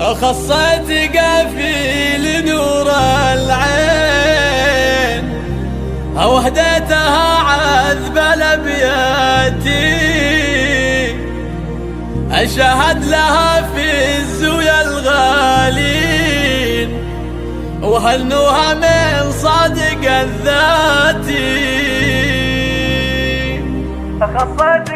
خصت قافي نور العين وهديتها عذب الابياتي اشهد لها في الزويا الغالين وهنوها من صادق الذاتي. خصت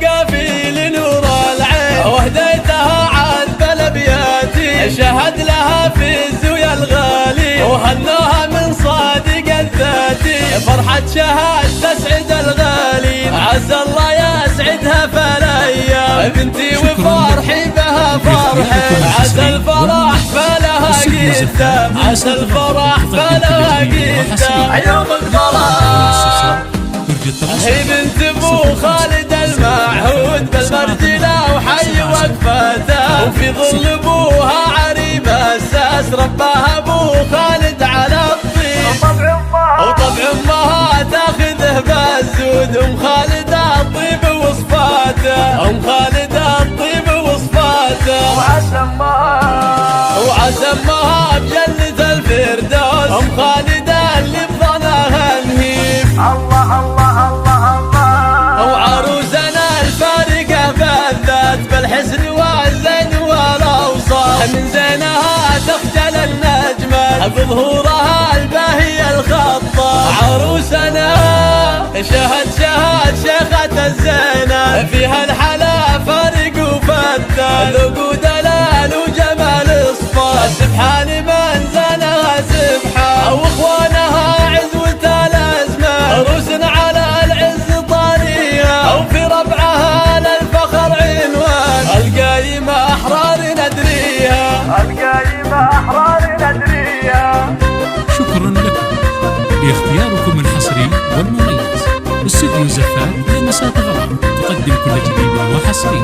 قافي نور العين وهديتها عذب الابياتي شهد لها في الزويا الغالي وهنوها من صادق الذاتي. فرحة شهد تسعد الغالي عسى الله يسعدها فالايام بنتي وفرحي بها فرحي عسى الفرح فلها قدام عسى الفرح فلها قدام يوم الفرح. هي بنت ابو خالد المعهود بالمرجله وحي وقفتها وفي ظل ابوها عريب اساس رباها ابو خالد على الطين وطبع امها تاخذه بالزود ام خالد الطيب وصفاته ام خالد الطيب وصفاته وعسى امها بجنة الفردوس ام خالد اللي بظنها الهيب. الله الله الله الله وعروسنا الفارقة بالذات بالحسن والزين والاوصاف من زينها تخجل النجمة بظهورها الباهي الخطة. عروسنا شهد شيخة الزينة فيها الحلا فارق وفتان ذوق ودلال وجمال اصفار سبحان من زانها سبحان واخوانها عزوة الازمان عروسنا على العز طاريها وفي ربعها للفخر عنوان القايمة احرار ندريها القايمة احرار ندريها. شكرا لكم لاختياركم الحصري والمميز. استوديو زفات لمسات غرام تقدم كل جديد وحصري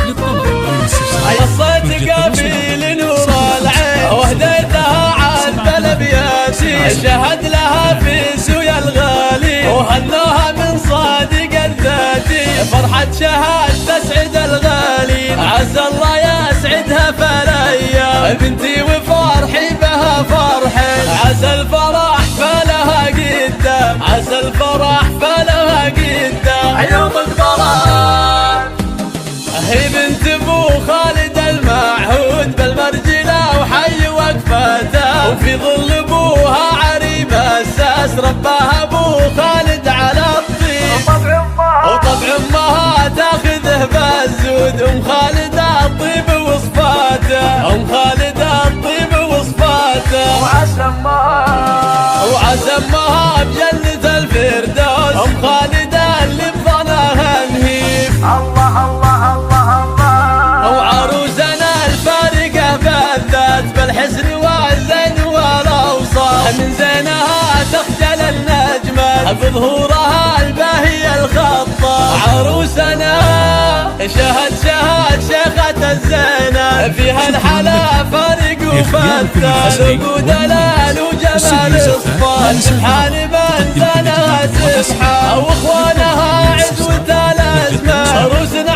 للطلب والاستفسار. خصت قافي نور العين وهديتها عذب الابياتي شهد لها في الزويا الغالي وهنوها من صادق الذاتي. فرحة شهد تسعد الغالي عسى الله يسعدها فالايام بنتي وفرحي بها فرحي عسى الفرح فلها قدام عسى الفرح فلها قدام يوم الفرح. هي بنت ابو خالد المعهود بالمرجله وحي وقفتها وفي ظل ابوها عريب اساس رباها ابو خالد على الطين وطبع امها تاخذه بالزود ام خالد الطيب وصفاته ام خالد الطيب وصفاته وعسى امها بجنة الفردوس ام خالد اللي بظنها الهيب. الله الله الله الله وعروسنا الفارقة بالذات بالحسن والزين والاوصاف من زينها تخجل النجمة بظهورها الباهي الخطة. عروسنا شهد شيخة الزينة فيها الحلا فارق وفتان ذوق ودلال وجمال اصفار سبحان من زانها سبحان واخوانها عزوة الازمان عروسنا